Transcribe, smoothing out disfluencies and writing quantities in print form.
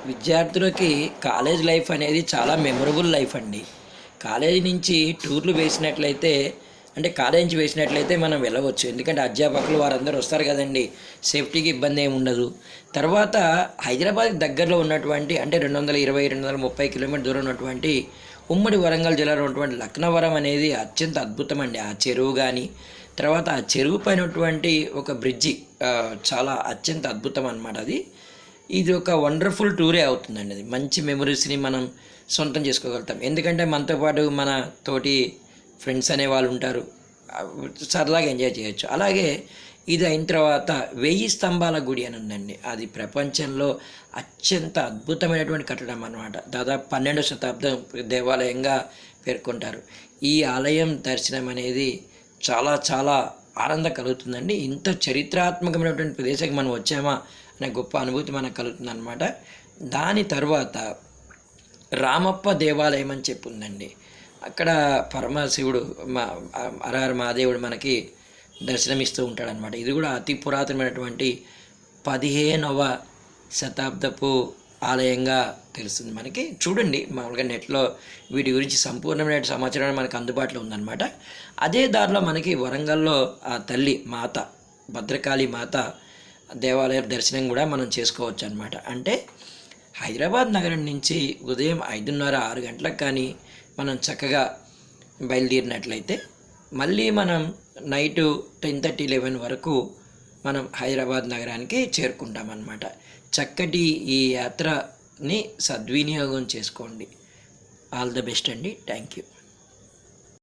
విద్యార్థులకి college life అనేది చాలా మెమొరబుల్ లైఫ్ అండి. కాలేజీ నుంచి టూర్లు వేసినట్లయితే అంటే కాలేజ్ నుంచి వేసినట్లయితే మనం వెళ్ళవచ్చు. ఎందుకంటే అధ్యాపకులు వారందరూ వస్తారు కదండి. సేఫ్టీకి ఇబ్బంది ఏమి ఉండదు. తర్వాత హైదరాబాద్ దగ్గరలో ఉన్నటువంటి అంటే 220 230 కిలోమీటర్ దూరం ఉన్నటువంటి ఉమ్మడి వరంగల్ జిల్లాలో ఉన్నటువంటి లక్నవరం అనేది అత్యంత అద్భుతం అండి. ఆ చెరువు కానీ తర్వాత ఆ చెరువు పైనటువంటి ఒక బ్రిడ్జి చాలా అత్యంత అద్భుతం అన్నమాట. ఇది ఒక వండర్ఫుల్ టూరే అవుతుందండి. అది మంచి మెమరీస్ని మనం సొంతం చేసుకోగలుగుతాం. ఎందుకంటే మనతో పాటు మన తోటి ఫ్రెండ్స్ అనే వాళ్ళు ఉంటారు. సరదాగా ఎంజాయ్ చేయొచ్చు. అలాగే ఇది అయిన తర్వాత 1000 స్తంభాల గుడి అని ఉందండి. అది ప్రపంచంలో అత్యంత అద్భుతమైనటువంటి కట్టడం అన్నమాట. దాదాపు 12వ శతాబ్దం దేవాలయంగా పేర్కొంటారు. ఈ ఆలయం దర్శనం అనేది చాలా చాలా ఆనందం కలుగుతుందండి. ఇంత చరిత్రాత్మకమైనటువంటి ప్రదేశానికి మనం వచ్చామా అనే గొప్ప అనుభూతి మనకు కలుగుతుంది అన్నమాట. దాని తర్వాత రామప్ప దేవాలయం అని చెప్పి ఉందండి. అక్కడ పరమశివుడు హరహర మహాదేవుడు మనకి దర్శనమిస్తూ ఉంటాడనమాట. ఇది కూడా అతి పురాతనమైనటువంటి 15వ శతాబ్దపు ఆలయంగా తెలుస్తుంది మనకి. చూడండి, మామూలుగా నెట్లో వీటి గురించి సంపూర్ణమైన సమాచారం మనకు అందుబాటులో ఉందన్నమాట. అదే దారిలో మనకి వరంగల్లో ఆ తల్లి మాత భద్రకాళి మాత దేవాలయ దర్శనం కూడా మనం చేసుకోవచ్చు అనమాట. అంటే హైదరాబాద్ నగరం నుంచి ఉదయం 5:30 6 గంటలకు కానీ మనం చక్కగా బయలుదేరినట్లయితే మళ్ళీ మనం నైటు 10:30 11 వరకు మనం హైదరాబాద్ నగరానికి చేరుకుంటామన్నమాట. చక్కటి ఈ యాత్రని సద్వినియోగం చేసుకోండి. ఆల్ ద బెస్ట్ అండి. Thank you.